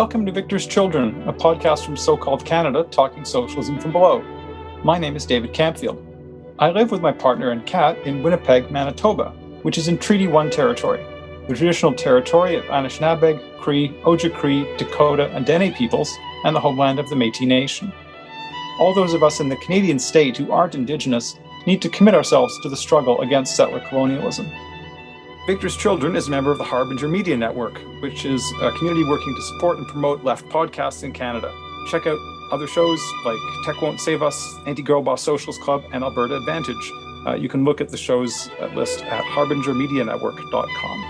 Welcome to Victor's Children, a podcast from so-called Canada talking socialism from below. My name is David Campfield. I live with my partner and cat in Winnipeg, Manitoba, which is in Treaty 1 territory, the traditional territory of Anishinaabeg, Cree, Ojibwe, Dakota, and Dene peoples, and the homeland of the Métis Nation. All those of us in the Canadian state who aren't Indigenous need to commit ourselves to the struggle against settler colonialism. Victor's Children is a member of the Harbinger Media Network, which is a community working to support and promote left podcasts in Canada. Check out other shows like Tech Won't Save Us, Anti-Girl Boss Socialist Club, and Alberta Advantage. You can look at the shows list at harbingermedianetwork.com.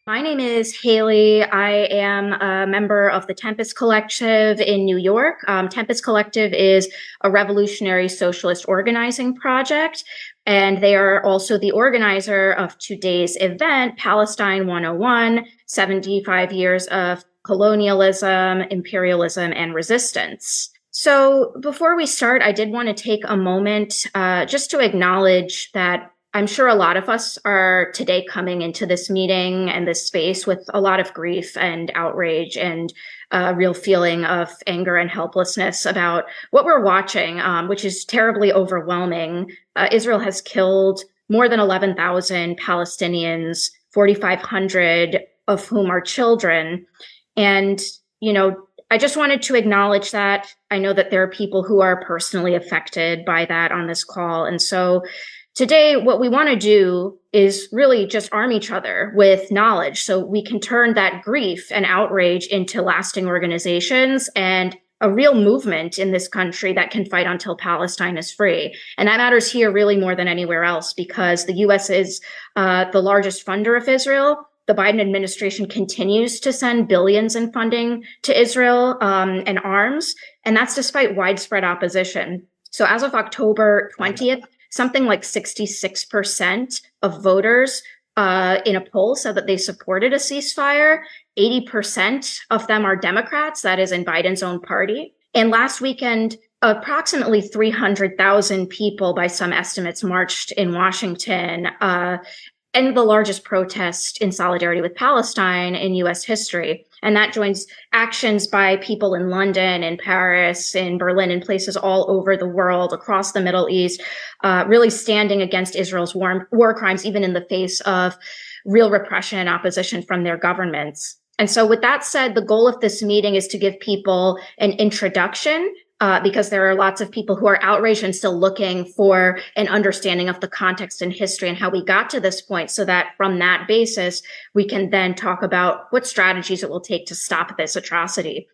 My name is Haley. I am a member of the Tempest Collective in New York. Tempest Collective is a revolutionary socialist organizing project, and they are also the organizer of today's event, Palestine 101, 75 years of colonialism, imperialism, and resistance. So before we start, I did want to take a moment just to acknowledge that I'm sure a lot of us are today coming into this meeting and this space with a lot of grief and outrage and a real feeling of anger and helplessness about what we're watching, which is terribly overwhelming. Israel has killed more than 11,000 Palestinians, 4,500 of whom are children. And, I just wanted to acknowledge that. I know that there are people who are personally affected by that on this call. And so today, what we want to do is really just arm each other with knowledge so we can turn that grief and outrage into lasting organizations and a real movement in this country that can fight until Palestine is free. And that matters here really more than anywhere else because the U.S. is the largest funder of Israel. The Biden administration continues to send billions in funding to Israel and arms, and that's despite widespread opposition. So as of October 20th, something like 66% of voters in a poll said that they supported a ceasefire. 80% of them are Democrats, that is in Biden's own party. And last weekend, approximately 300,000 people, by some estimates, marched in Washington, and the largest protest in solidarity with Palestine in U.S. history. And that joins actions by people in London, in Paris, in Berlin, in places all over the world, across the Middle East, really standing against Israel's war crimes, even in the face of real repression and opposition from their governments. And so with that said, the goal of this meeting is to give people an introduction because there are lots of people who are outraged and still looking for an understanding of the context and history and how we got to this point so that from that basis, we can then talk about what strategies it will take to stop this atrocity.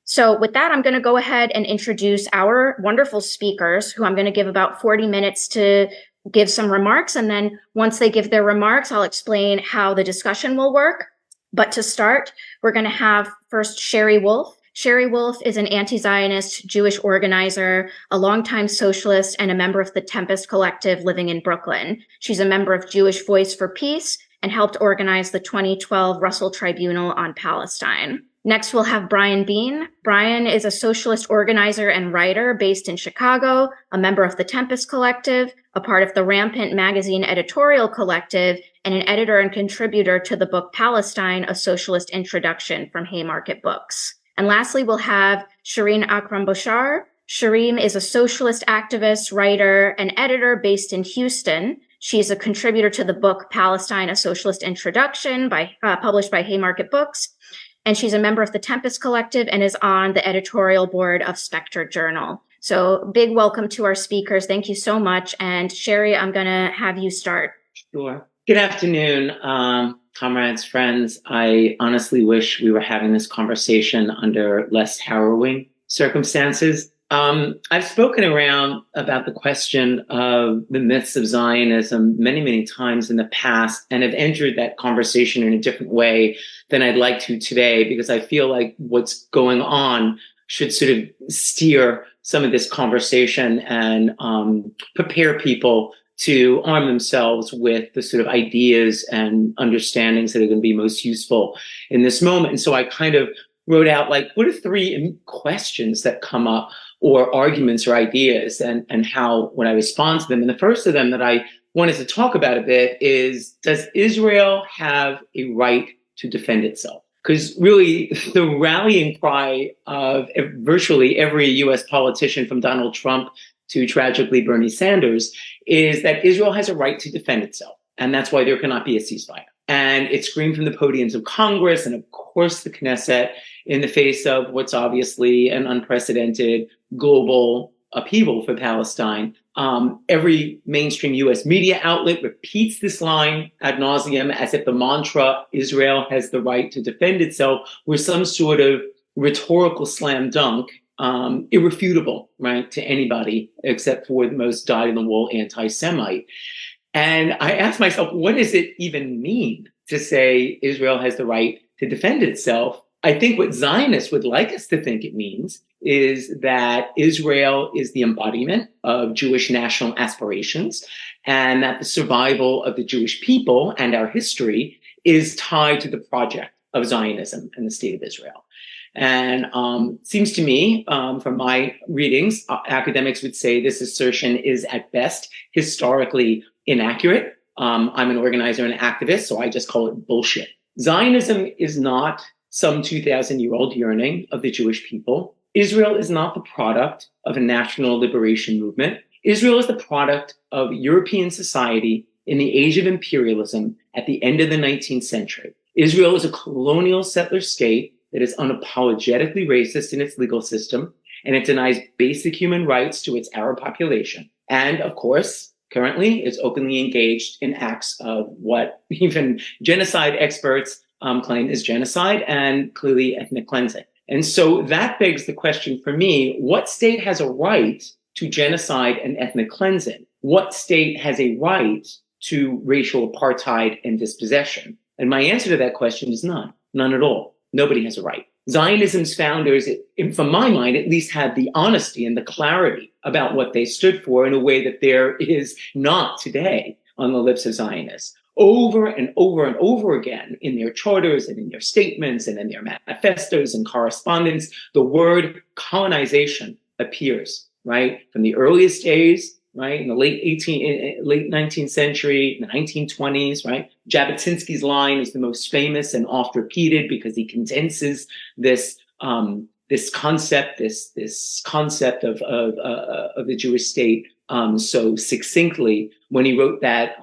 So with that, I'm going to go ahead and introduce our wonderful speakers, who I'm going to give about 40 minutes to give some remarks. And then once they give their remarks, I'll explain how the discussion will work. But to start, we're going to have first Sherry Wolf. Sherry Wolf is an anti-Zionist Jewish organizer, a longtime socialist, and a member of the Tempest Collective living in Brooklyn. She's a member of Jewish Voice for Peace and helped organize the 2012 Russell Tribunal on Palestine. Next, we'll have Brian Bean. Brian is a socialist organizer and writer based in Chicago, a member of the Tempest Collective, a part of the Rampant Magazine editorial collective, and an editor and contributor to the book Palestine, A Socialist Introduction from Haymarket Books. And lastly, we'll have Shireen Akram-Boshar. Shireen is a socialist activist, writer, and editor based in Houston. She's a contributor to the book Palestine, A Socialist Introduction, published by Haymarket Books. And she's a member of the Tempest Collective and is on the editorial board of Spectre Journal. So big welcome to our speakers. Thank you so much. And Sherry, I'm going to have you start. Sure. Good afternoon, comrades, friends. I honestly wish we were having this conversation under less harrowing circumstances. I've spoken around about the question of the myths of Zionism many, many times in the past and have entered that conversation in a different way than I'd like to today, because I feel like what's going on should sort of steer some of this conversation and prepare people to arm themselves with the sort of ideas and understandings that are going to be most useful in this moment. And so I kind of wrote out, like, what are three questions that come up, or arguments or ideas, and how when I respond to them. And the first of them that I wanted to talk about a bit is, does Israel have a right to defend itself? Because really, the rallying cry of virtually every US politician, from Donald Trump to tragically Bernie Sanders, is that Israel has a right to defend itself. And that's why there cannot be a ceasefire. And it's screamed from the podiums of Congress and, of course, the Knesset, in the face of what's obviously an unprecedented global upheaval for Palestine. Every mainstream US media outlet repeats this line ad nauseum, as if the mantra, Israel has the right to defend itself, were some sort of rhetorical slam dunk, irrefutable, right, to anybody except for the most dyed-in-the-wool anti-Semite. And I asked myself, what does it even mean to say Israel has the right to defend itself? I think what Zionists would like us to think it means is that Israel is the embodiment of Jewish national aspirations, and that the survival of the Jewish people and our history is tied to the project of Zionism and the state of Israel. And seems to me, from my readings, academics would say this assertion is at best historically inaccurate. I'm an organizer and activist, so I just call it bullshit. Zionism is not some 2,000-year-old yearning of the Jewish people. Israel is not the product of a national liberation movement. Israel is the product of European society in the age of imperialism at the end of the 19th century. Israel is a colonial settler state that is unapologetically racist in its legal system, and it denies basic human rights to its Arab population. And, of course, currently is openly engaged in acts of what even genocide experts claim is genocide, and clearly ethnic cleansing. And so that begs the question for me, what state has a right to genocide and ethnic cleansing? What state has a right to racial apartheid and dispossession? And my answer to that question is none at all. Nobody has a right. Zionism's founders, from my mind, at least had the honesty and the clarity about what they stood for in a way that there is not today on the lips of Zionists. Over and over and over again, in their charters and in their statements and in their manifestos and correspondence, the word colonization appears, right? From the earliest days, right? In the late 19th century, in the 1920s, right? Jabotinsky's line is the most famous and oft repeated because he condenses this concept of the Jewish state so succinctly when he wrote that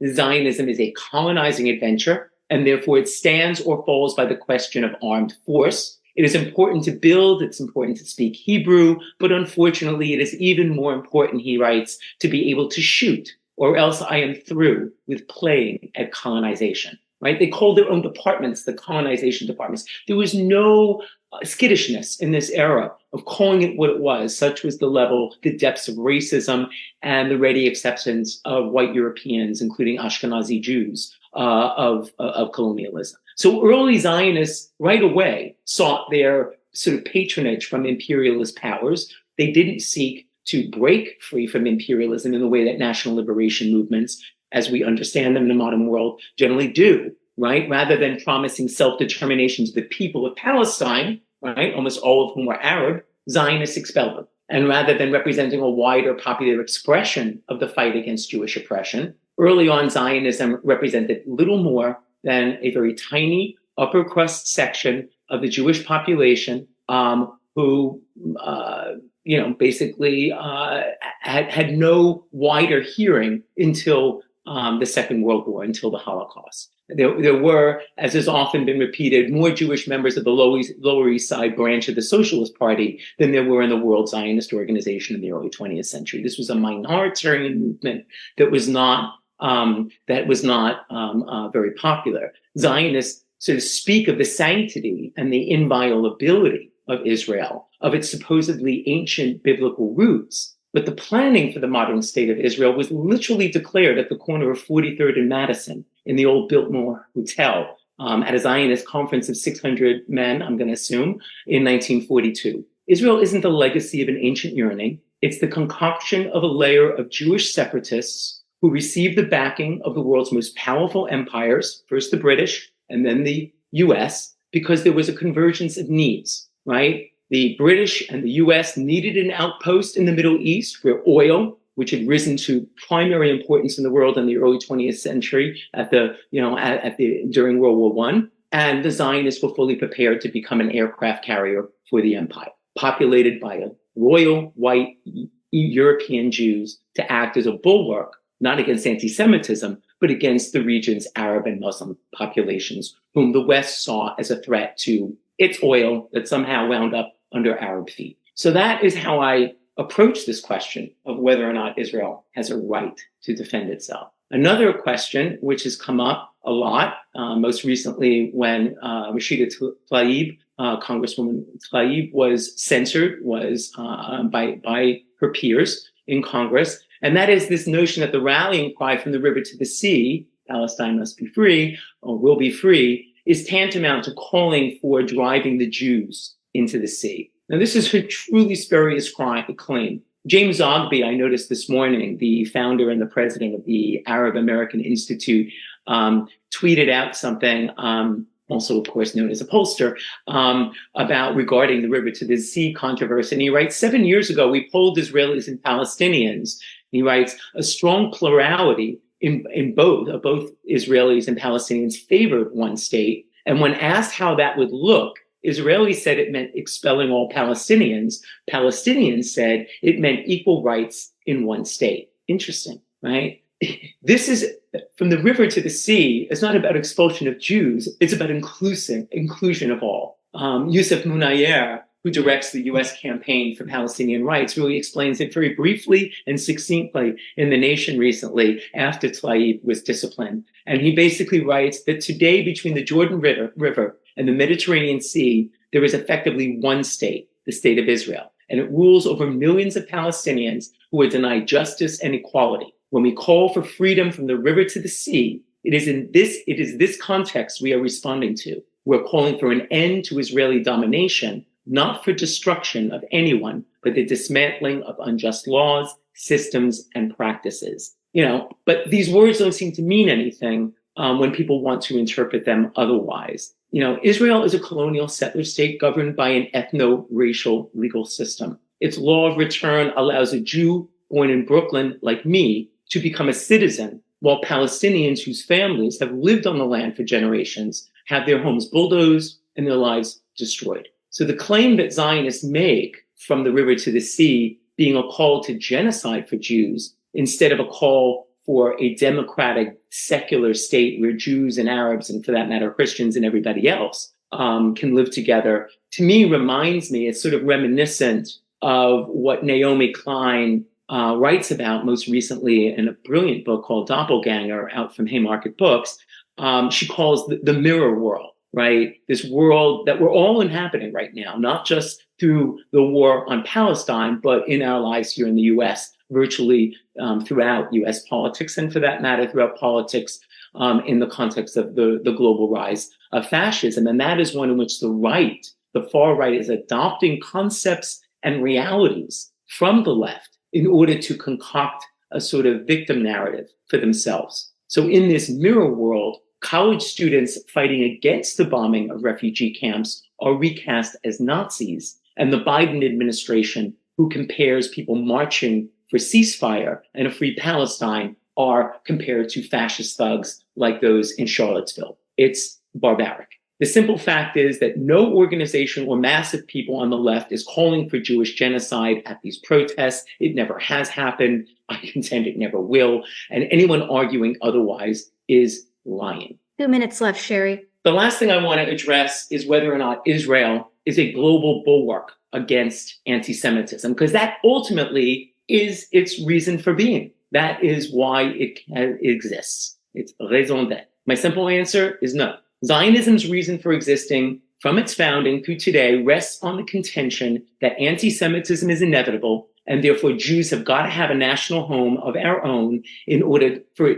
Zionism is a colonizing adventure, and therefore it stands or falls by the question of armed force. It is important to build, it's important to speak Hebrew, but unfortunately it is even more important, he writes, to be able to shoot, or else I am through with playing at colonization. Right? They called their own departments the colonization departments. There was no skittishness in this era of calling it what it was. Such was the level, the depths of racism, and the ready acceptance of white Europeans, including Ashkenazi Jews, of colonialism. So early Zionists right away sought their sort of patronage from imperialist powers. They didn't seek to break free from imperialism in the way that national liberation movements, as we understand them in the modern world, generally do, right? Rather than promising self-determination to the people of Palestine, right, almost all of whom were Arab, Zionists expelled them. And rather than representing a wider popular expression of the fight against Jewish oppression, early on Zionism represented little more than a very tiny upper crust section of the Jewish population who basically had no wider hearing until the Second World War, until the Holocaust. There were, as has often been repeated, more Jewish members of the Lower East Side branch of the Socialist Party than there were in the World Zionist Organization in the early 20th century. This was a minoritarian movement that was not very popular. Zionists sort of speak of the sanctity and the inviolability of Israel, of its supposedly ancient biblical roots. But the planning for the modern state of Israel was literally declared at the corner of 43rd and Madison in the old Biltmore Hotel at a Zionist conference of 600 men, I'm going to assume, in 1942. Israel isn't the legacy of an ancient yearning. It's the concoction of a layer of Jewish separatists who received the backing of the world's most powerful empires, first the British and then the US, because there was a convergence of needs, right? The British and the US needed an outpost in the Middle East where oil, which had risen to primary importance in the world in the early 20th century during World War I, and the Zionists were fully prepared to become an aircraft carrier for the empire, populated by a royal white European Jews to act as a bulwark, not against anti-Semitism, but against the region's Arab and Muslim populations, whom the West saw as a threat to its oil that somehow wound up under Arab feet. So that is how I approach this question of whether or not Israel has a right to defend itself. Another question, which has come up a lot, most recently when Rashida Tlaib, Congresswoman Tlaib, was censored, by her peers in Congress, and that is this notion that the rallying cry from the river to the sea, Palestine must be free, or will be free, is tantamount to calling for driving the Jews into the sea. Now, this is a truly spurious claim. James Ogby, I noticed this morning, the founder and the president of the Arab American Institute, tweeted out something, also, of course, known as a pollster, regarding the river to the sea controversy. And he writes, 7 years ago, we polled Israelis and Palestinians. He writes, a strong plurality in both Israelis and Palestinians favored one state. And when asked how that would look, Israelis said it meant expelling all Palestinians. Palestinians said it meant equal rights in one state. Interesting, right? This is from the river to the sea. It's not about expulsion of Jews. It's about inclusion of all. Youssef Munayyer, who directs the U.S. campaign for Palestinian rights, really explains it very briefly and succinctly in The Nation recently after Tlaib was disciplined. And he basically writes that today between the Jordan River and the Mediterranean Sea, there is effectively one state, the state of Israel, and it rules over millions of Palestinians who are denied justice and equality. When we call for freedom from the river to the sea, it is this context we are responding to. We're calling for an end to Israeli domination, not for destruction of anyone, but the dismantling of unjust laws, systems, and practices. But these words don't seem to mean anything when people want to interpret them otherwise. Israel is a colonial settler state governed by an ethno-racial legal system. Its law of return allows a Jew born in Brooklyn, like me, to become a citizen, while Palestinians whose families have lived on the land for generations have their homes bulldozed and their lives destroyed. So the claim that Zionists make from the river to the sea being a call to genocide for Jews instead of a call for a democratic, secular state where Jews and Arabs, and for that matter, Christians and everybody else can live together, to me reminds me, it's sort of reminiscent of what Naomi Klein writes about most recently in a brilliant book called Doppelganger out from Haymarket Books. She calls the mirror world, right? This world that we're all inhabiting right now, not just through the war on Palestine, but in our lives here in the U.S., virtually throughout U.S. politics, and for that matter, throughout politics in the context of the global rise of fascism. And that is one in which the far right, is adopting concepts and realities from the left in order to concoct a sort of victim narrative for themselves. So in this mirror world, college students fighting against the bombing of refugee camps are recast as Nazis, and the Biden administration, who compares people marching for ceasefire and a free Palestine, are compared to fascist thugs like those in Charlottesville. It's barbaric. The simple fact is that no organization or mass of people on the left is calling for Jewish genocide at these protests. It never has happened. I contend it never will. And anyone arguing otherwise is lying. 2 minutes left, Sherry. The last thing I want to address is whether or not Israel is a global bulwark against anti-Semitism, because that ultimately is its reason for being. That is why it exists. It's raison d'être. My simple answer is no. Zionism's reason for existing from its founding through today rests on the contention that anti-Semitism is inevitable, and therefore Jews have got to have a national home of our own in order for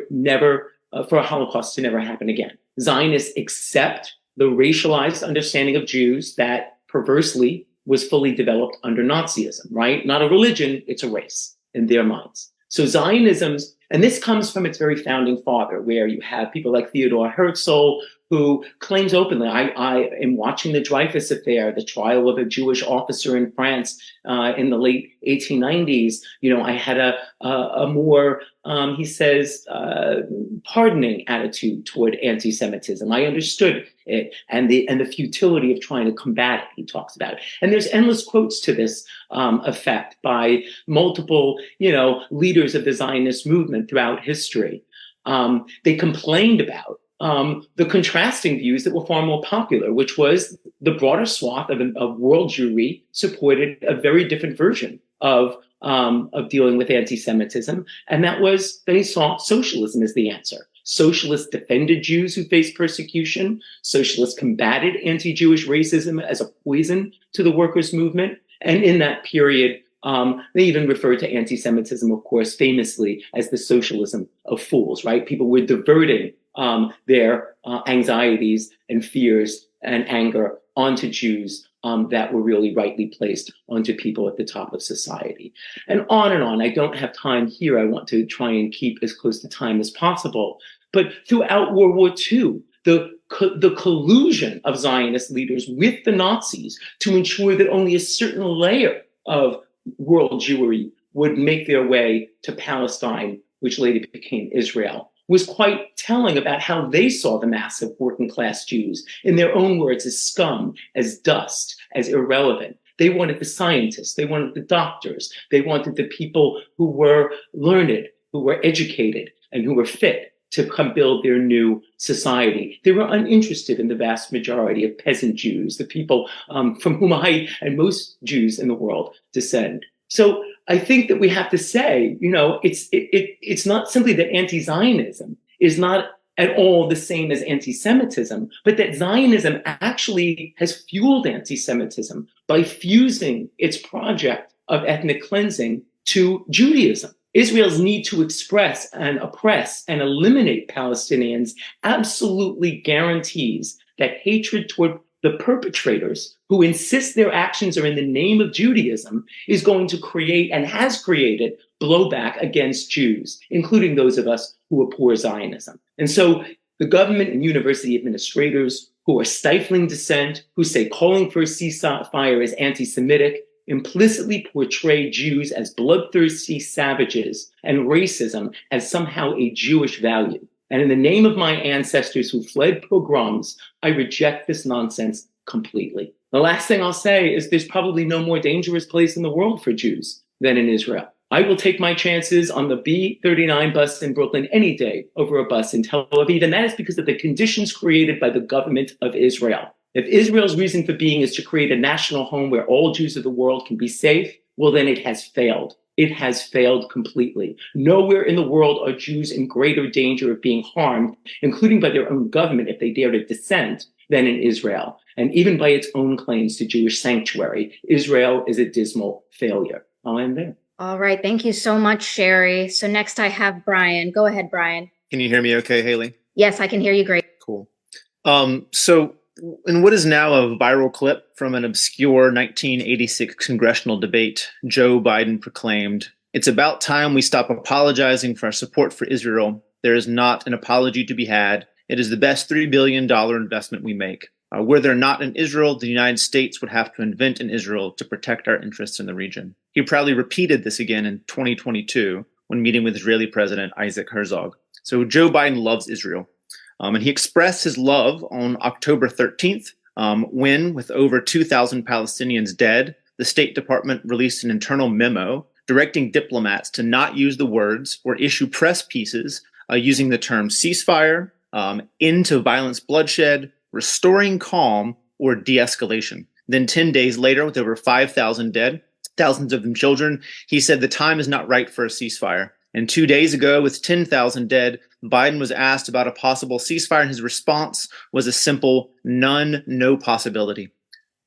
a Holocaust to never happen again. Zionists accept the racialized understanding of Jews that perversely was fully developed under Nazism, right? Not a religion, it's a race in their minds. So Zionism's, and this comes from its very founding father, where you have people like Theodor Herzl, who claims openly, I am watching the Dreyfus affair, the trial of a Jewish officer in France in the late 1890s. I had a more, he says, pardoning attitude toward anti-Semitism. I understood it and the futility of trying to combat it, he talks about it. And there's endless quotes to this effect by multiple, leaders of the Zionist movement throughout history. They complained about the contrasting views that were far more popular, which was the broader swath of world Jewry supported a very different version of dealing with anti-Semitism, and that was they saw socialism as the answer. Socialists defended Jews who faced persecution. Socialists combated anti-Jewish racism as a poison to the workers' movement, and in that period, they even referred to anti-Semitism, of course, famously as the socialism of fools. Right? People were diverting their anxieties and fears and anger onto Jews that were really rightly placed onto people at the top of society. And on and on. I don't have time here. I want to try and keep as close to time as possible. But throughout World War II, the collusion of Zionist leaders with the Nazis to ensure that only a certain layer of world Jewry would make their way to Palestine, which later became Israel, was quite telling about how they saw the mass of working class Jews, in their own words, as scum, as dust, as irrelevant. They wanted the scientists, they wanted the doctors, they wanted the people who were learned, who were educated, and who were fit to come build their new society. They were uninterested in the vast majority of peasant Jews, the people from whom I and most Jews in the world descend. So I think that we have to say, it's not simply that anti-Zionism is not at all the same as anti-Semitism, but that Zionism actually has fueled anti-Semitism by fusing its project of ethnic cleansing to Judaism. Israel's need to express and oppress and eliminate Palestinians absolutely guarantees that hatred toward the perpetrators who insist their actions are in the name of Judaism is going to create and has created blowback against Jews, including those of us who abhor Zionism. And so the government and university administrators who are stifling dissent, who say calling for a ceasefire is anti-Semitic, implicitly portray Jews as bloodthirsty savages and racism as somehow a Jewish value. And in the name of my ancestors who fled pogroms, I reject this nonsense completely. The last thing I'll say is there's probably no more dangerous place in the world for Jews than in Israel. I will take my chances on the B39 bus in Brooklyn any day over a bus in Tel Aviv, and that is because of the conditions created by the government of Israel. If Israel's reason for being is to create a national home where all Jews of the world can be safe, well, then it has failed. It has failed completely. Nowhere in the world are Jews in greater danger of being harmed, including by their own government if they dare to dissent, than in Israel. And even by its own claims to Jewish sanctuary, Israel is a dismal failure. I'll end there. All right. Thank you so much, Sherry. So next I have Brian. Go ahead, Brian. Can you hear me okay, Haley? Yes, I can hear you great. Cool. So in what is now a viral clip from an obscure 1986 congressional debate, Joe Biden proclaimed, "It's about time we stop apologizing for our support for Israel. There is not an apology to be had. It is the best $3 billion investment we make. Were there not in Israel, the United States would have to invent in Israel to protect our interests in the region." He proudly repeated this again in 2022 when meeting with Israeli President Isaac Herzog. So Joe Biden loves Israel. And he expressed his love on October 13th, when, with over 2,000 Palestinians dead, the State Department released an internal memo directing diplomats to not use the words or issue press pieces using the term ceasefire, end to violence bloodshed, restoring calm, or de-escalation. Then 10 days later, with over 5,000 dead, thousands of them children, he said the time is not right for a ceasefire. And 2 days ago, with 10,000 dead, Biden was asked about a possible ceasefire, and his response was a simple none, no possibility.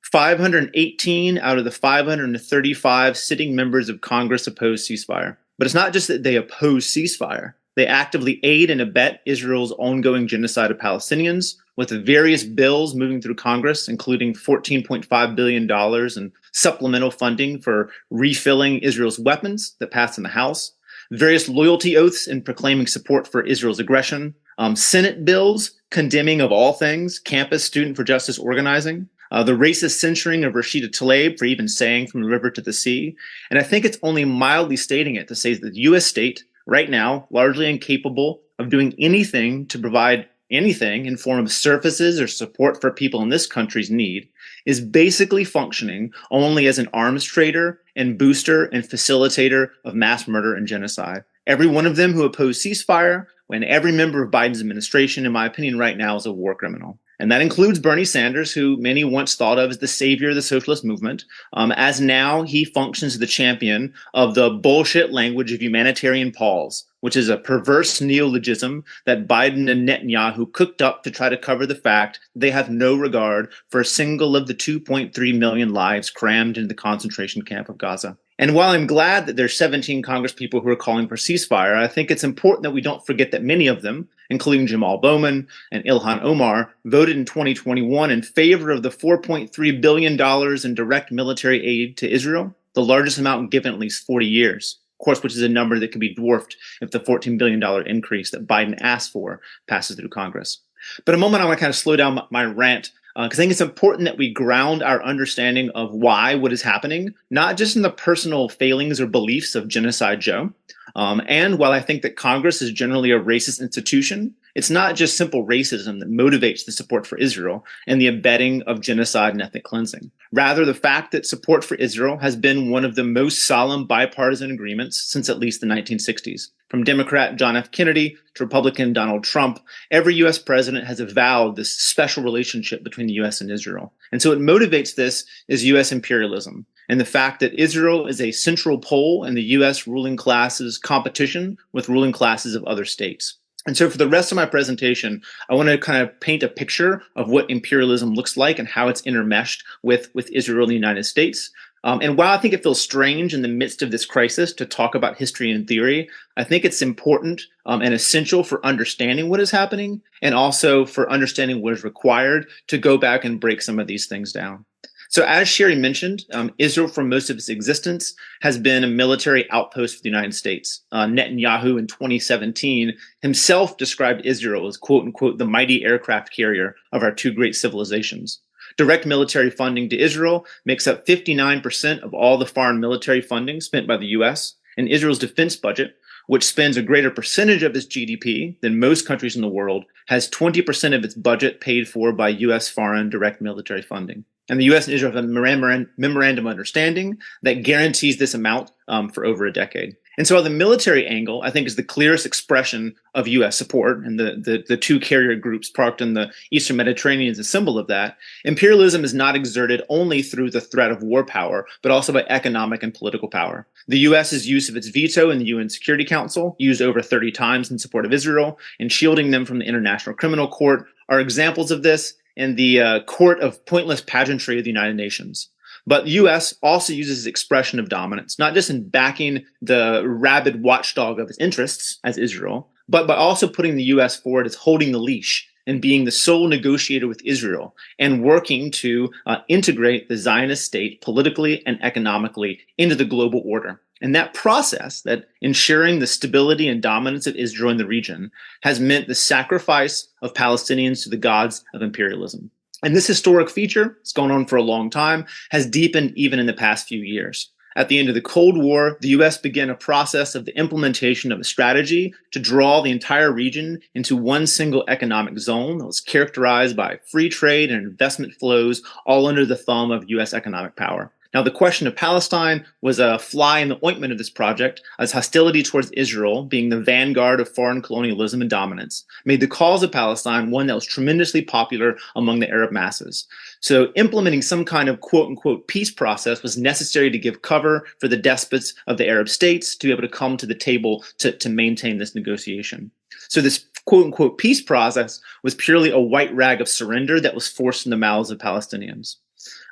518 out of the 535 sitting members of Congress oppose ceasefire. But it's not just that they oppose ceasefire. They actively aid and abet Israel's ongoing genocide of Palestinians, with various bills moving through Congress, including $14.5 billion in supplemental funding for refilling Israel's weapons that passed in the House, various loyalty oaths in proclaiming support for Israel's aggression, Senate bills condemning, of all things, campus Student for Justice organizing, the racist censuring of Rashida Tlaib for even saying from the river to the sea. And I think it's only mildly stating it to say that the U.S. state, right now, largely incapable of doing anything to provide anything in form of services or support for people in this country's need, is basically functioning only as an arms trader and booster and facilitator of mass murder and genocide. Every one of them who oppose ceasefire, and every member of Biden's administration, in my opinion, right now is a war criminal. And that includes Bernie Sanders, who many once thought of as the savior of the socialist movement, as now he functions as the champion of the bullshit language of humanitarian pause, which is a perverse neologism that Biden and Netanyahu cooked up to try to cover the fact they have no regard for a single of the 2.3 million lives crammed into the concentration camp of Gaza. And while I'm glad that there's 17 Congresspeople who are calling for ceasefire, I think it's important that we don't forget that many of them, including Jamal Bowman and Ilhan Omar, voted in 2021 in favor of the $4.3 billion in direct military aid to Israel, the largest amount given in at least 40 years. Of course, which is a number that can be dwarfed if the $14 billion increase that Biden asked for passes through Congress. But a moment I want to kind of slow down my rant because I think it's important that we ground our understanding of why what is happening, not just in the personal failings or beliefs of Genocide Joe. And while I think that Congress is generally a racist institution, it's not just simple racism that motivates the support for Israel and the abetting of genocide and ethnic cleansing. Rather, the fact that support for Israel has been one of the most solemn bipartisan agreements since at least the 1960s. From Democrat John F. Kennedy to Republican Donald Trump, every U.S. president has avowed this special relationship between the U.S. and Israel. And so what motivates this is U.S. imperialism and the fact that Israel is a central pole in the U.S. ruling class's competition with ruling classes of other states. And so for the rest of my presentation, I want to kind of paint a picture of what imperialism looks like and how it's intermeshed with Israel and the United States. And while I think it feels strange in the midst of this crisis to talk about history and theory, I think it's important and essential for understanding what is happening and also for understanding what is required to go back and break some of these things down. So as Shireen mentioned, Israel for most of its existence has been a military outpost for the United States. Netanyahu in 2017 himself described Israel as, quote unquote, the mighty aircraft carrier of our two great civilizations. Direct military funding to Israel makes up 59% of all the foreign military funding spent by the U.S., and Israel's defense budget, which spends a greater percentage of its GDP than most countries in the world, has 20% of its budget paid for by U.S. foreign direct military funding. And the U.S. and Israel have a memorandum of understanding that guarantees this amount for over a decade. And so the military angle, I think, is the clearest expression of U.S. support, and the two carrier groups parked in the Eastern Mediterranean is a symbol of that. Imperialism is not exerted only through the threat of war power, but also by economic and political power. The U.S.'s use of its veto in the UN Security Council, used over 30 times in support of Israel, and shielding them from the International Criminal Court, are examples of this in the court of pointless pageantry of the United Nations. But the U.S. also uses its expression of dominance, not just in backing the rabid watchdog of its interests, as Israel, but by also putting the U.S. forward as holding the leash and being the sole negotiator with Israel and working to integrate the Zionist state politically and economically into the global order. And that process, that ensuring the stability and dominance of Israel in the region, has meant the sacrifice of Palestinians to the gods of imperialism. And this historic feature, it's gone on for a long time, has deepened even in the past few years. At the end of the Cold War, the U.S. began a process of the implementation of a strategy to draw the entire region into one single economic zone that was characterized by free trade and investment flows, all under the thumb of U.S. economic power. Now, the question of Palestine was a fly in the ointment of this project, as hostility towards Israel, being the vanguard of foreign colonialism and dominance, made the cause of Palestine one that was tremendously popular among the Arab masses. So implementing some kind of quote-unquote peace process was necessary to give cover for the despots of the Arab states to be able to come to the table to maintain this negotiation. So this quote-unquote peace process was purely a white rag of surrender that was forced in the mouths of Palestinians.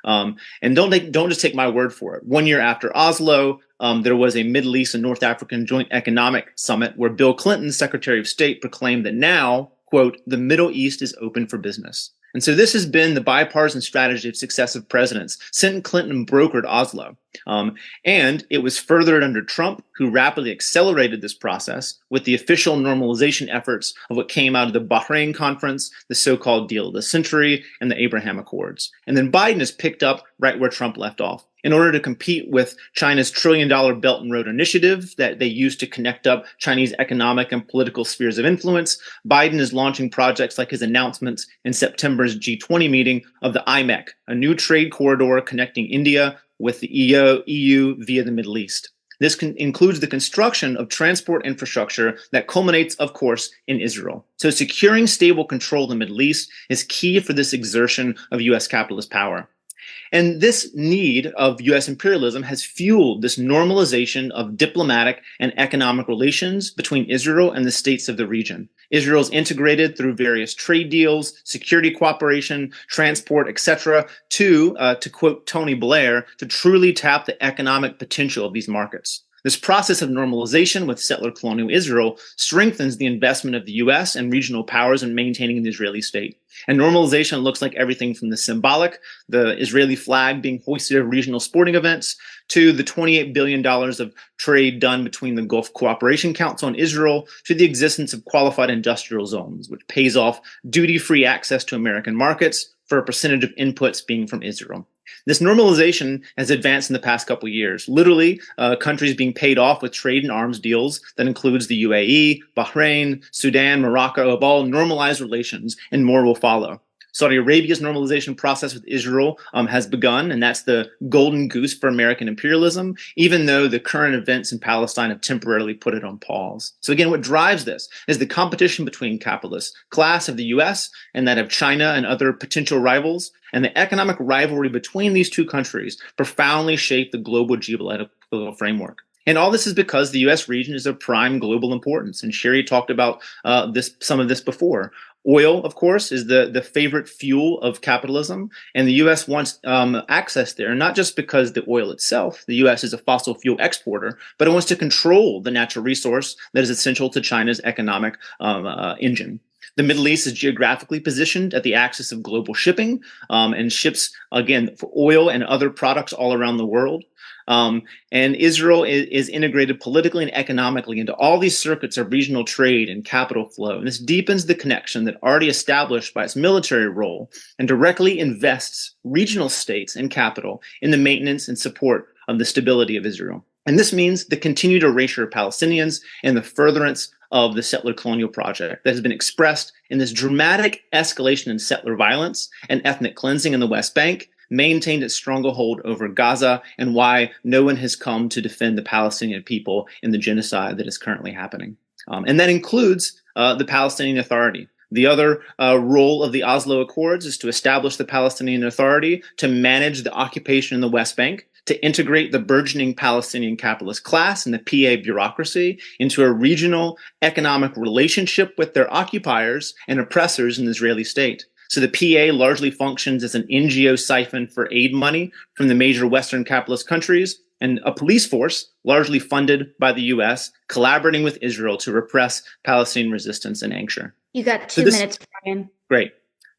And don't just take my word for it. 1 year after Oslo, there was a Middle East and North African Joint Economic Summit where Bill Clinton, Secretary of State, proclaimed that now, quote, the Middle East is open for business. And so this has been the bipartisan strategy of successive presidents since Clinton brokered Oslo. And it was furthered under Trump, who rapidly accelerated this process with the official normalization efforts of what came out of the Bahrain Conference, the so-called Deal of the Century, and the Abraham Accords. And then Biden has picked up right where Trump left off. In order to compete with China's trillion-dollar Belt and Road Initiative that they use to connect up Chinese economic and political spheres of influence, Biden is launching projects like his announcements in September's G20 meeting of the IMEC, a new trade corridor connecting India with the EU via the Middle East. This includes the construction of transport infrastructure that culminates, of course, in Israel. So securing stable control of the Middle East is key for this exertion of U.S. capitalist power. And this need of U.S. imperialism has fueled this normalization of diplomatic and economic relations between Israel and the states of the region. Israel is integrated through various trade deals, security cooperation, transport, etc., to quote Tony Blair, to truly tap the economic potential of these markets. This process of normalization with settler colonial Israel strengthens the investment of the U.S. and regional powers in maintaining the Israeli state. And normalization looks like everything from the symbolic, the Israeli flag being hoisted at regional sporting events, to the $28 billion of trade done between the Gulf Cooperation Council and Israel, to the existence of qualified industrial zones, which pays off duty-free access to American markets for a percentage of inputs being from Israel. This normalization has advanced in the past couple of years. Literally, countries being paid off with trade and arms deals that includes the UAE, Bahrain, Sudan, Morocco have all normalized relations, and more will follow. Saudi Arabia's normalization process with Israel has begun, and that's the golden goose for American imperialism, even though the current events in Palestine have temporarily put it on pause. So again, what drives this is the competition between capitalist class of the U.S. and that of China and other potential rivals, and the economic rivalry between these two countries profoundly shape the global geopolitical framework. And all this is because the U.S. region is of prime global importance. And Sherry talked about some of this before. Oil, of course, is the favorite fuel of capitalism, and the U.S. wants access there, not just because the oil itself, the U.S. is a fossil fuel exporter, but it wants to control the natural resource that is essential to China's economic engine. The Middle East is geographically positioned at the axis of global shipping and ships, again, for oil and other products all around the world. And Israel is integrated politically and economically into all these circuits of regional trade and capital flow. And this deepens the connection that already established by its military role and directly invests regional states and capital in the maintenance and support of the stability of Israel. And this means the continued erasure of Palestinians and the furtherance of the settler colonial project that has been expressed in this dramatic escalation in settler violence and ethnic cleansing in the West Bank, maintained its stranglehold over Gaza, and why no one has come to defend the Palestinian people in the genocide that is currently happening. And that includes the Palestinian Authority. The other role of the Oslo Accords is to establish the Palestinian Authority to manage the occupation in the West Bank, to integrate the burgeoning Palestinian capitalist class and the PA bureaucracy into a regional economic relationship with their occupiers and oppressors in the Israeli state. So the PA largely functions as an NGO siphon for aid money from the major Western capitalist countries, and a police force largely funded by the U.S., collaborating with Israel to repress Palestinian resistance and angstir. You got 2 minutes, Brian. Great.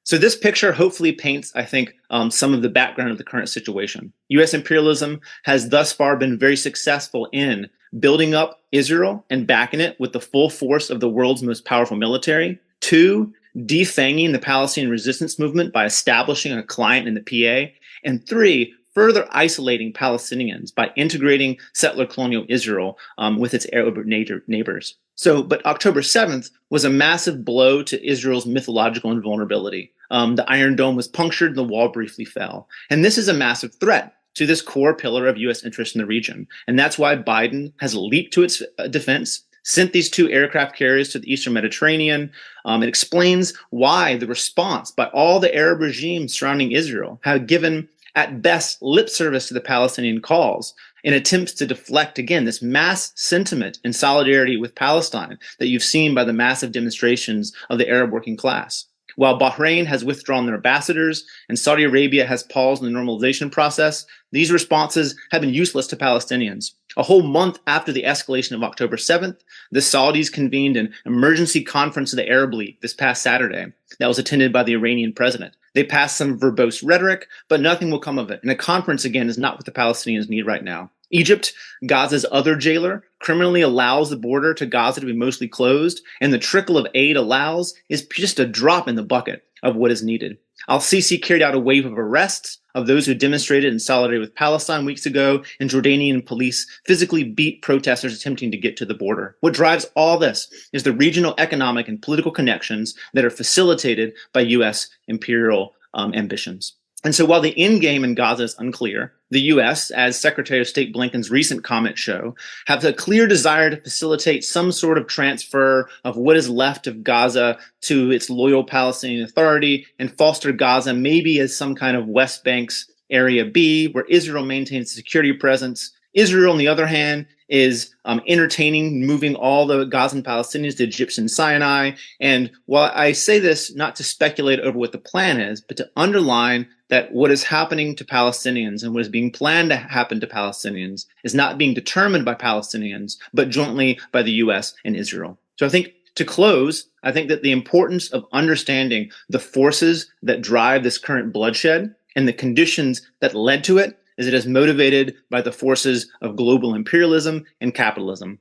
So this picture hopefully paints, I think, some of the background of the current situation. U.S. imperialism has thus far been very successful in building up Israel and backing it with the full force of the world's most powerful military. 2, defanging the Palestinian resistance movement by establishing a client in the PA. And 3, further isolating Palestinians by integrating settler colonial Israel with its Arab neighbors. But October 7th was a massive blow to Israel's mythological invulnerability. The Iron Dome was punctured and the wall briefly fell. And this is a massive threat to this core pillar of U.S. interest in the region. And that's why Biden has leaped to its defense, sent these 2 aircraft carriers to the Eastern Mediterranean. It explains why the response by all the Arab regimes surrounding Israel have given, at best, lip service to the Palestinian calls in attempts to deflect, again, this mass sentiment in solidarity with Palestine that you've seen by the massive demonstrations of the Arab working class. While Bahrain has withdrawn their ambassadors and Saudi Arabia has paused the normalization process, these responses have been useless to Palestinians. A whole month after the escalation of October 7th, the Saudis convened an emergency conference of the Arab League this past Saturday that was attended by the Iranian president. They pass some verbose rhetoric, but nothing will come of it. And a conference, again, is not what the Palestinians need right now. Egypt, Gaza's other jailer, criminally allows the border to Gaza to be mostly closed, and the trickle of aid allows is just a drop in the bucket of what is needed. Al-Sisi carried out a wave of arrests of those who demonstrated in solidarity with Palestine weeks ago, and Jordanian police physically beat protesters attempting to get to the border. What drives all this is the regional economic and political connections that are facilitated by U.S. imperial ambitions. And so while the end game in Gaza is unclear, the U.S., as Secretary of State Blinken's recent comments show, have a clear desire to facilitate some sort of transfer of what is left of Gaza to its loyal Palestinian Authority and foster Gaza maybe as some kind of West Bank's Area B, where Israel maintains a security presence. Israel, on the other hand, is entertaining moving all the Gazan Palestinians to Egyptian Sinai. And while I say this not to speculate over what the plan is, but to underline that what is happening to Palestinians and what is being planned to happen to Palestinians is not being determined by Palestinians, but jointly by the U.S. and Israel. So I think to close, I think that the importance of understanding the forces that drive this current bloodshed and the conditions that led to it is it is motivated by the forces of global imperialism and capitalism.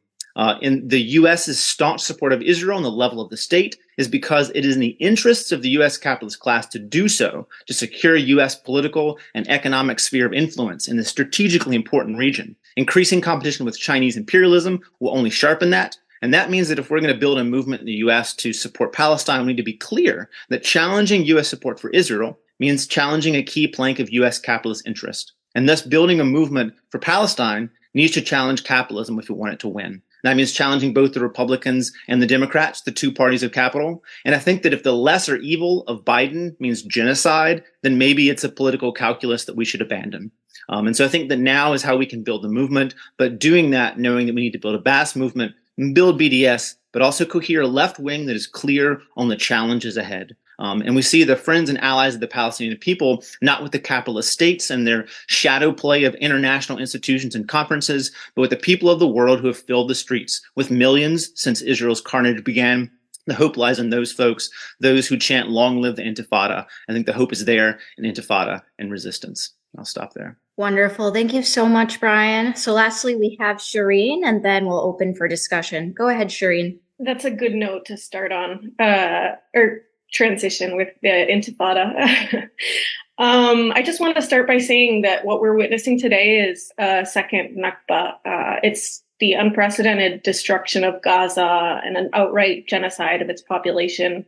In the U.S.'s staunch support of Israel and the level of the state is because it is in the interests of the U.S. capitalist class to do so, to secure U.S. political and economic sphere of influence in this strategically important region. Increasing competition with Chinese imperialism will only sharpen that. And that means that if we're going to build a movement in the U.S. to support Palestine, we need to be clear that challenging U.S. support for Israel means challenging a key plank of U.S. capitalist interest. And thus building a movement for Palestine needs to challenge capitalism if we want it to win. That means challenging both the Republicans and the Democrats, the two parties of capital. And I think that if the lesser evil of Biden means genocide, then maybe it's a political calculus that we should abandon. And so I think that now is how we can build the movement, but doing that, knowing that we need to build a vast movement, build BDS, but also cohere a left wing that is clear on the challenges ahead. And we see the friends and allies of the Palestinian people, not with the capitalist states and their shadow play of international institutions and conferences, but with the people of the world who have filled the streets with millions since Israel's carnage began. The hope lies in those folks, those who chant, "Long live the Intifada." I think the hope is there in Intifada and resistance. I'll stop there. Wonderful. Thank you so much, Brian. So lastly, we have Shireen, and then we'll open for discussion. Go ahead, Shireen. That's a good note to start on, or transition with the Intifada. I just want to start by saying that what we're witnessing today is a second Nakba. It's the unprecedented destruction of Gaza and an outright genocide of its population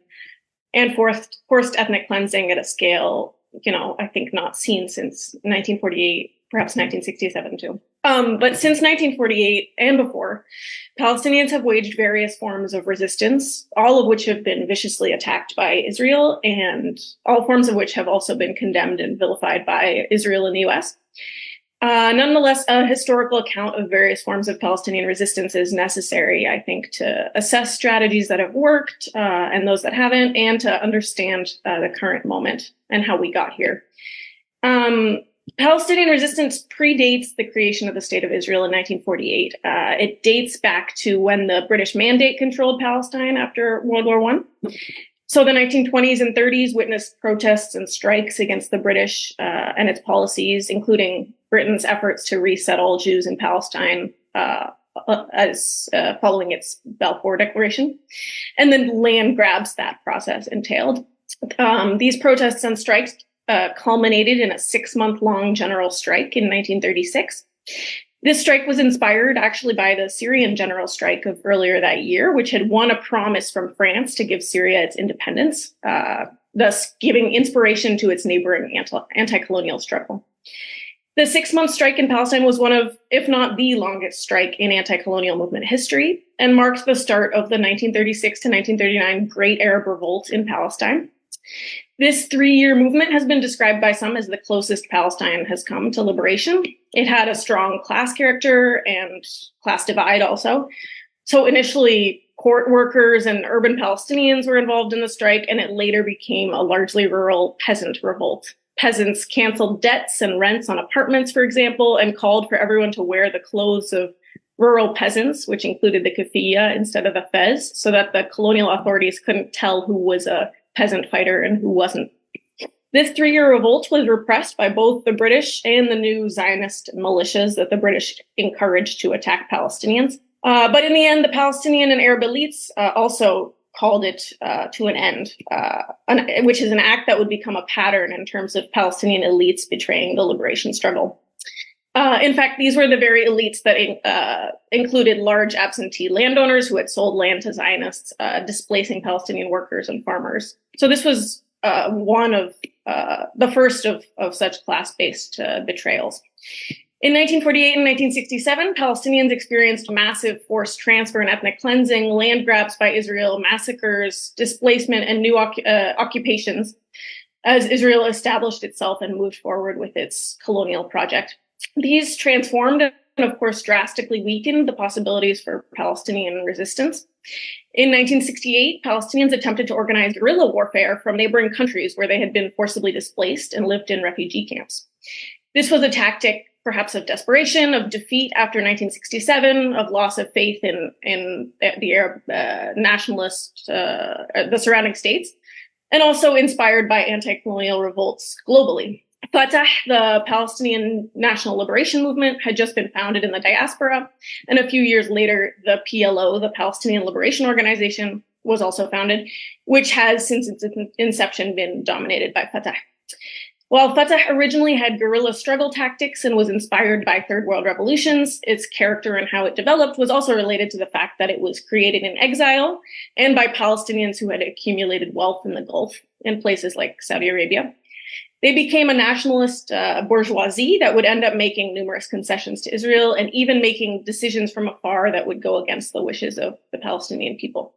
and forced ethnic cleansing at a scale, I think not seen since 1948, perhaps 1967 too. But since 1948 and before, Palestinians have waged various forms of resistance, all of which have been viciously attacked by Israel, and all forms of which have also been condemned and vilified by Israel and the US. Nonetheless, a historical account of various forms of Palestinian resistance is necessary, I think, to assess strategies that have worked and those that haven't, and to understand the current moment and how we got here. Palestinian resistance predates the creation of the State of Israel in 1948. It dates back to when the British Mandate controlled Palestine after World War I. So the 1920s and 30s witnessed protests and strikes against the British and its policies, including Britain's efforts to resettle Jews in Palestine as following its Balfour Declaration, and then land grabs that process entailed. These protests and strikes culminated in a 6-month-long general strike in 1936. This strike was inspired actually by the Syrian general strike of earlier that year, which had won a promise from France to give Syria its independence, thus giving inspiration to its neighboring anti-colonial struggle. The 6-month strike in Palestine was one of, if not the longest strike in anti-colonial movement history, and marked the start of the 1936 to 1939 Great Arab Revolt in Palestine. This 3-year movement has been described by some as the closest Palestine has come to liberation. It had a strong class character and class divide also. So initially, court workers and urban Palestinians were involved in the strike, and it later became a largely rural peasant revolt. Peasants canceled debts and rents on apartments, for example, and called for everyone to wear the clothes of rural peasants, which included the keffiyeh instead of the fez, so that the colonial authorities couldn't tell who was a peasant fighter and who wasn't. This 3-year revolt was repressed by both the British and the new Zionist militias that the British encouraged to attack Palestinians. But in the end, the Palestinian and Arab elites also called it to an end, which is an act that would become a pattern in terms of Palestinian elites betraying the liberation struggle. In fact, these were the very elites that included large absentee landowners who had sold land to Zionists, displacing Palestinian workers and farmers. So this was one of the first of such class-based betrayals. In 1948 and 1967, Palestinians experienced massive forced transfer and ethnic cleansing, land grabs by Israel, massacres, displacement, and new occupations as Israel established itself and moved forward with its colonial project. These transformed and, of course, drastically weakened the possibilities for Palestinian resistance. In 1968, Palestinians attempted to organize guerrilla warfare from neighboring countries where they had been forcibly displaced and lived in refugee camps. This was a tactic, perhaps of desperation, of defeat after 1967, of loss of faith in the Arab nationalists, the surrounding states, and also inspired by anti-colonial revolts globally. Fatah, the Palestinian National Liberation Movement, had just been founded in the diaspora, and a few years later, the PLO, the Palestinian Liberation Organization, was also founded, which has since its inception been dominated by Fatah. While Fatah originally had guerrilla struggle tactics and was inspired by Third World revolutions, its character and how it developed was also related to the fact that it was created in exile and by Palestinians who had accumulated wealth in the Gulf in places like Saudi Arabia. They became a nationalist bourgeoisie that would end up making numerous concessions to Israel and even making decisions from afar that would go against the wishes of the Palestinian people.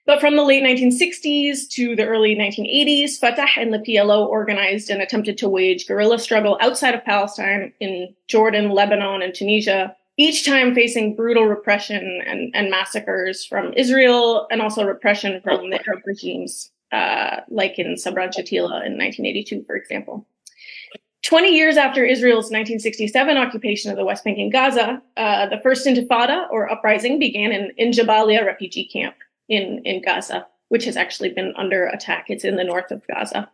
But from the late 1960s to the early 1980s, Fatah and the PLO organized and attempted to wage guerrilla struggle outside of Palestine in Jordan, Lebanon, and Tunisia, each time facing brutal repression and massacres from Israel and also repression from the Arab regimes, like in Sabra Shatila in 1982, for example. 20 years after Israel's 1967 occupation of the West Bank and Gaza, the first Intifada, or uprising, began in Jabalia refugee camp in Gaza, which has actually been under attack. It's in the north of Gaza,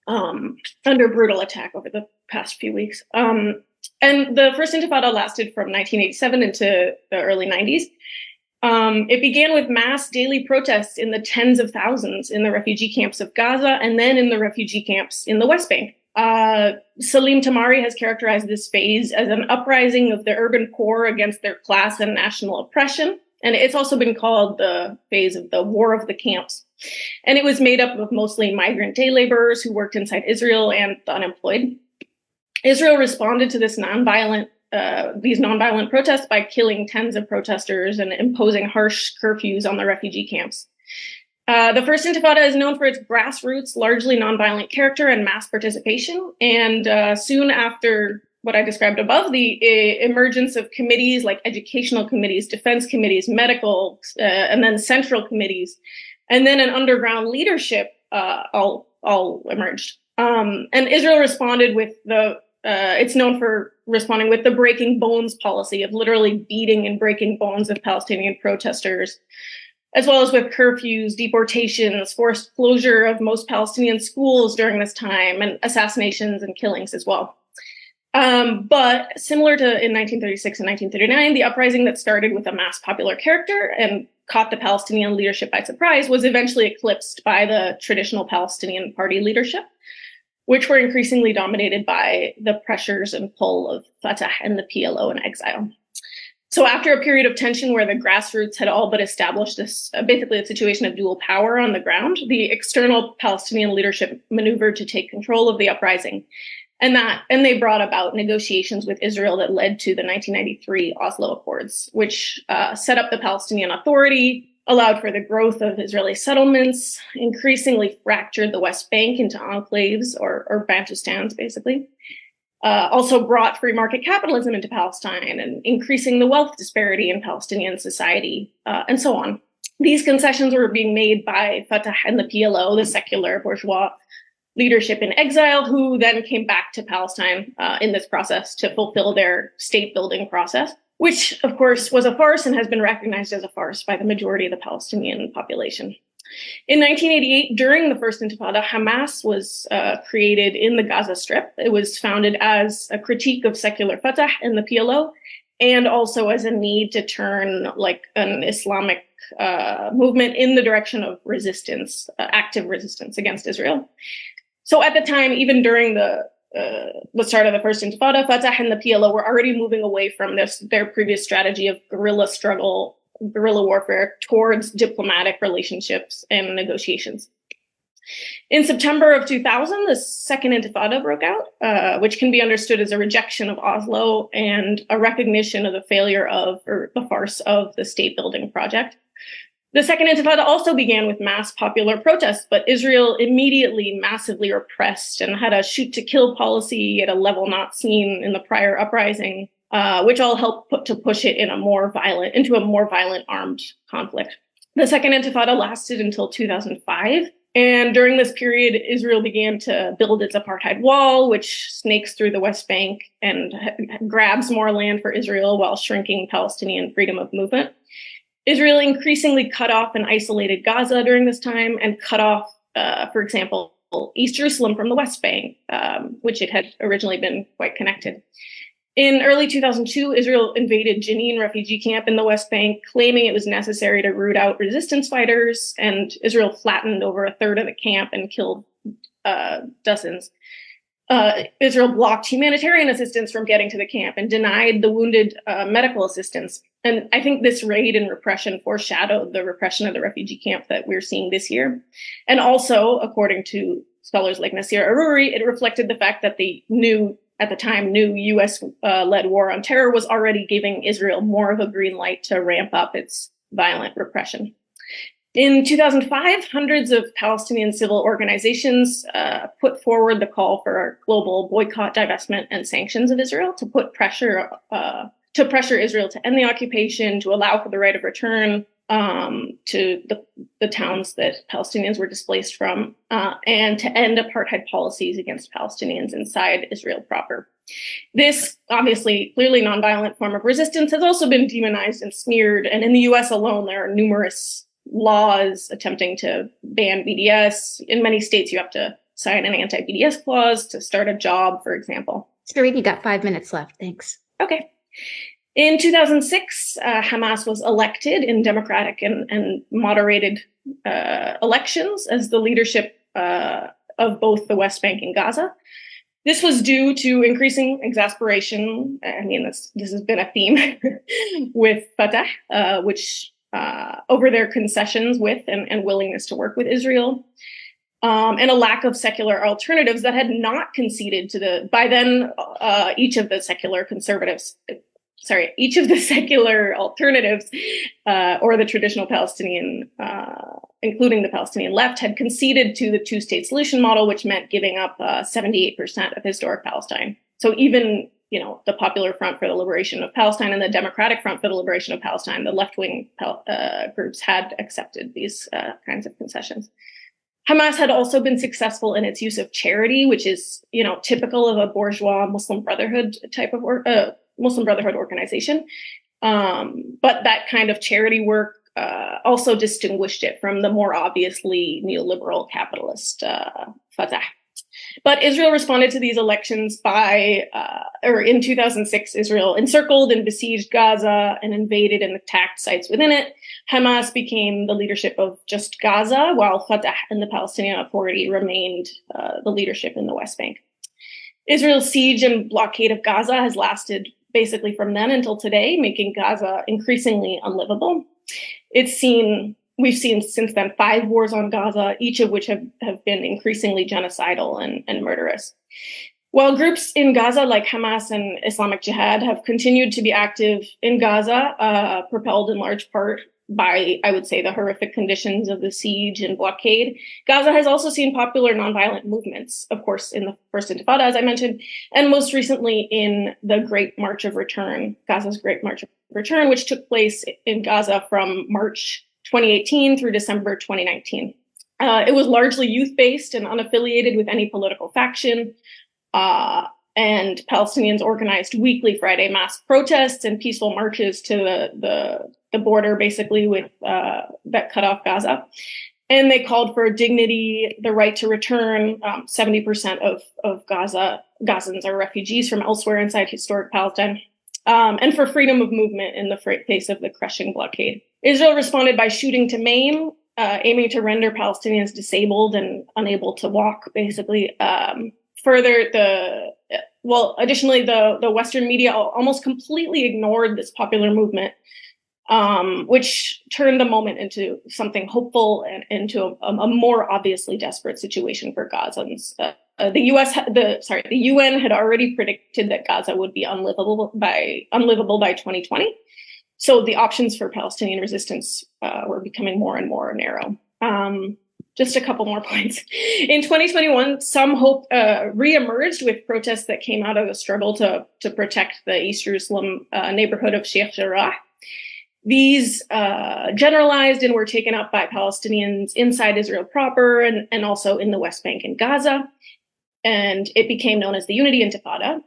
under brutal attack over the past few weeks. And the first Intifada lasted from 1987 into the early 90s. It began with mass daily protests in the tens of thousands in the refugee camps of Gaza and then in the refugee camps in the West Bank. Salim Tamari has characterized this phase as an uprising of the urban poor against their class and national oppression. And it's also been called the phase of the War of the Camps. And it was made up of mostly migrant day laborers who worked inside Israel and the unemployed. Israel responded to this these nonviolent protests by killing tens of protesters and imposing harsh curfews on the refugee camps. The First Intifada is known for its grassroots, largely nonviolent character and mass participation. And soon after what I described above, the emergence of committees like educational committees, defense committees, medical, and then central committees, and then an underground leadership all emerged. And Israel responded with it's known for responding with the breaking bones policy of literally beating and breaking bones of Palestinian protesters, as well as with curfews, deportations, forced closure of most Palestinian schools during this time, and assassinations and killings as well. But similar to in 1936 and 1939, the uprising that started with a mass popular character and caught the Palestinian leadership by surprise was eventually eclipsed by the traditional Palestinian party leadership, which were increasingly dominated by the pressures and pull of Fatah and the PLO in exile. So after a period of tension where the grassroots had all but established this basically a situation of dual power on the ground, the external Palestinian leadership maneuvered to take control of the uprising. And they brought about negotiations with Israel that led to the 1993 Oslo Accords, which set up the Palestinian Authority, allowed for the growth of Israeli settlements, increasingly fractured the West Bank into enclaves or Bantustans, basically. Also brought free market capitalism into Palestine and increasing the wealth disparity in Palestinian society, and so on. These concessions were being made by Fatah and the PLO, the secular bourgeois leadership in exile, who then came back to Palestine in this process to fulfill their state-building process, which, of course, was a farce and has been recognized as a farce by the majority of the Palestinian population. In 1988, during the First Intifada, Hamas was created in the Gaza Strip. It was founded as a critique of secular Fatah and the PLO, and also as a need to turn like an Islamic movement in the direction of resistance, active resistance against Israel. So at the time, even during the start of the First Intifada, Fatah and the PLO were already moving away from their previous strategy of guerrilla warfare towards diplomatic relationships and negotiations. In September of 2000, the Second Intifada broke out, which can be understood as a rejection of Oslo and a recognition of the failure of, or the farce of, the state-building project. The Second Intifada also began with mass popular protests, but Israel immediately massively repressed and had a shoot-to-kill policy at a level not seen in the prior uprising, which all helped to push it into a more violent armed conflict. The Second Intifada lasted until 2005. And during this period, Israel began to build its apartheid wall, which snakes through the West Bank and grabs more land for Israel while shrinking Palestinian freedom of movement. Israel increasingly cut off and isolated Gaza during this time and cut off, for example, East Jerusalem from the West Bank, which it had originally been quite connected. In early 2002, Israel invaded Jenin refugee camp in the West Bank, claiming it was necessary to root out resistance fighters, and Israel flattened over a third of the camp and killed dozens. Israel blocked humanitarian assistance from getting to the camp and denied the wounded medical assistance. And I think this raid and repression foreshadowed the repression of the refugee camp that we're seeing this year. And also, according to scholars like Nasir Aruri, it reflected the fact that the new US-led war on terror was already giving Israel more of a green light to ramp up its violent repression. In 2005, hundreds of Palestinian civil organizations put forward the call for a global boycott, divestment, and sanctions of Israel to put pressure Israel to end the occupation, to allow for the right of return to the towns that Palestinians were displaced from, and to end apartheid policies against Palestinians inside Israel proper. This, obviously, clearly nonviolent form of resistance has also been demonized and smeared, and in the US alone, there are numerous laws attempting to ban BDS. In many states, you have to sign an anti-BDS clause to start a job, for example. Shireen, you got 5 minutes left. Thanks. Okay. In 2006, Hamas was elected in democratic and moderated elections as the leadership of both the West Bank and Gaza. This was due to increasing exasperation. I mean, this has been a theme with Fatah, which over their concessions with and willingness to work with Israel, and a lack of secular alternatives that had not conceded to each of the secular alternatives, or the traditional Palestinian, including the Palestinian left, had conceded to the two-state solution model, which meant giving up 78% of historic Palestine. So even, the Popular Front for the Liberation of Palestine and the Democratic Front for the Liberation of Palestine, the left-wing groups had accepted these kinds of concessions. Hamas had also been successful in its use of charity, which is, typical of a bourgeois Muslim Brotherhood type of Muslim Brotherhood organization. But that kind of charity work also distinguished it from the more obviously neoliberal capitalist Fatah. But Israel responded to these elections in 2006, Israel encircled and besieged Gaza and invaded and attacked sites within it. Hamas became the leadership of just Gaza, while Fatah and the Palestinian Authority remained the leadership in the West Bank. Israel's siege and blockade of Gaza has lasted basically from then until today, making Gaza increasingly unlivable. We've seen since then 5 wars on Gaza, each of which have been increasingly genocidal and murderous. While groups in Gaza like Hamas and Islamic Jihad have continued to be active in Gaza, propelled in large part by, I would say, the horrific conditions of the siege and blockade, Gaza has also seen popular nonviolent movements, of course, in the First Intifada, as I mentioned, and most recently in the Great March of Return, Gaza's Great March of Return, which took place in Gaza from March 2018 through December 2019. It was largely youth-based and unaffiliated with any political faction, and Palestinians organized weekly Friday mass protests and peaceful marches to the border, basically, with that cut off Gaza. And they called for dignity, the right to return. 70% of Gazans are refugees from elsewhere inside historic Palestine, and for freedom of movement in the face of the crushing blockade. Israel responded by shooting to maim, aiming to render Palestinians disabled and unable to walk, basically. Additionally, the Western media almost completely ignored this popular movement, which turned the moment into something hopeful and into a more obviously desperate situation for Gazans. The UN had already predicted that Gaza would be unlivable by 2020. So the options for Palestinian resistance were becoming more and more narrow. Just a couple more points. In 2021, some hope reemerged with protests that came out of the struggle to protect the East Jerusalem neighborhood of Sheikh Jarrah. These generalized and were taken up by Palestinians inside Israel proper and also in the West Bank and Gaza. And it became known as the Unity Intifada,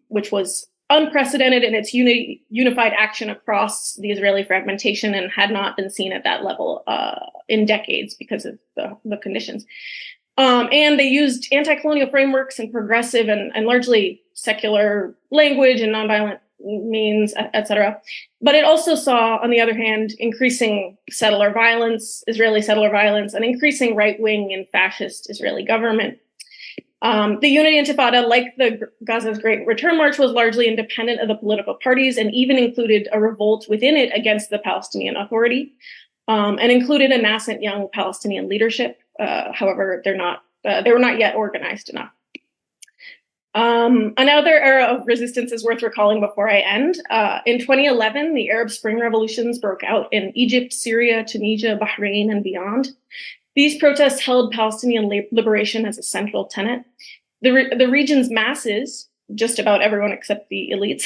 which was unprecedented in its unified action across the Israeli fragmentation and had not been seen at that level in decades because of the conditions. And they used anti-colonial frameworks and progressive and largely secular language and nonviolent means, etc. But it also saw, on the other hand, increasing settler violence, Israeli settler violence, and increasing right-wing and fascist Israeli government. The Unity Intifada, like the Gaza's Great Return March, was largely independent of the political parties and even included a revolt within it against the Palestinian Authority, and included a nascent young Palestinian leadership. However, they were not yet organized enough. Another era of resistance is worth recalling before I end. In 2011, the Arab Spring revolutions broke out in Egypt, Syria, Tunisia, Bahrain, and beyond. These protests held Palestinian liberation as a central tenet. The region's masses, just about everyone except the elites,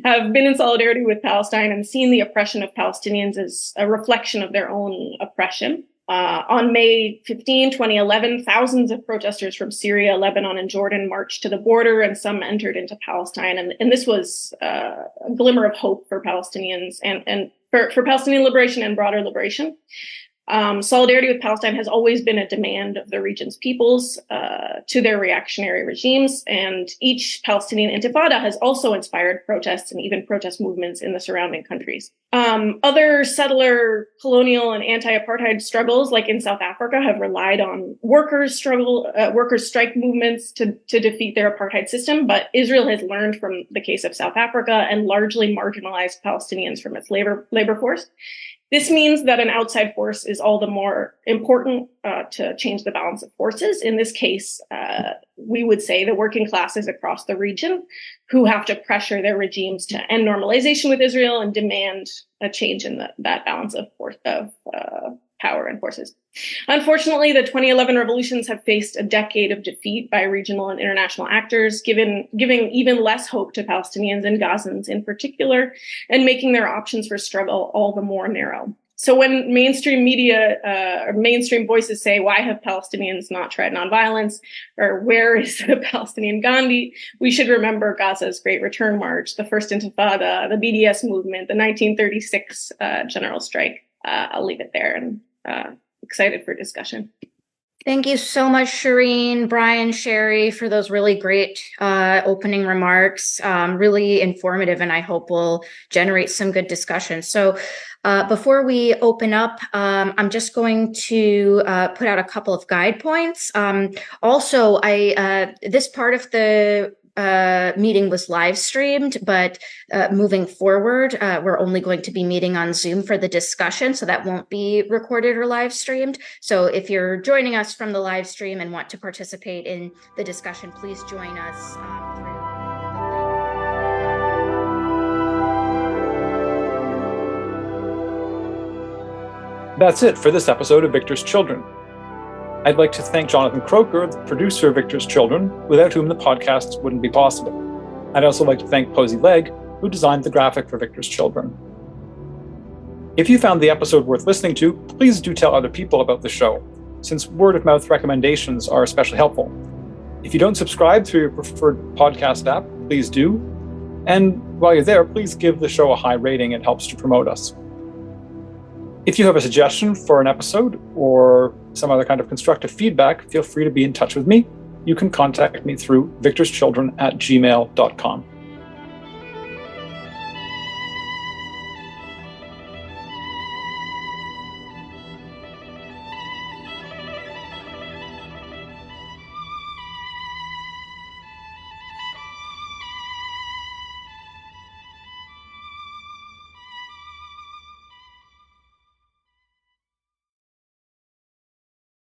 have been in solidarity with Palestine and seen the oppression of Palestinians as a reflection of their own oppression. On May 15, 2011, thousands of protesters from Syria, Lebanon, and Jordan marched to the border, and some entered into Palestine. And this was a glimmer of hope for Palestinians and for Palestinian liberation and broader liberation. Solidarity with Palestine has always been a demand of the region's peoples to their reactionary regimes, and each Palestinian intifada has also inspired protests and even protest movements in the surrounding countries. Other settler, colonial, and anti-apartheid struggles, like in South Africa, have relied on workers' strike movements to defeat their apartheid system, but Israel has learned from the case of South Africa and largely marginalized Palestinians from its labor force. This means that an outside force is all the more important to change the balance of forces. In this case, we would say the working classes across the region who have to pressure their regimes to end normalization with Israel and demand a change in that balance of power and forces. Unfortunately, the 2011 revolutions have faced a decade of defeat by regional and international actors, giving even less hope to Palestinians and Gazans in particular, and making their options for struggle all the more narrow. So when mainstream media or mainstream voices say, why have Palestinians not tried nonviolence? Or where is the Palestinian Gandhi? We should remember Gaza's Great Return March, the First Intifada, the BDS movement, the 1936 general strike. I'll leave it there and excited for discussion. Thank you so much, Shireen, Brian, Sherry, for those really great opening remarks. Really informative, and I hope will generate some good discussion. So before we open up, I'm just going to put out a couple of guide points. Also, this part of the meeting was live streamed, but moving forward, we're only going to be meeting on Zoom for the discussion, so that won't be recorded or live streamed. So if you're joining us from the live stream and want to participate in the discussion, please join us through. That's it for this episode of Victor's Children. I'd like to thank Jonathan Croker, the producer of Victor's Children, without whom the podcasts wouldn't be possible. I'd also like to thank Posey Legg, who designed the graphic for Victor's Children. If you found the episode worth listening to, please do tell other people about the show, since word-of-mouth recommendations are especially helpful. If you don't subscribe through your preferred podcast app, please do. And while you're there, please give the show a high rating. It helps to promote us. If you have a suggestion for an episode or some other kind of constructive feedback, feel free to be in touch with me. You can contact me through victorschildren@gmail.com.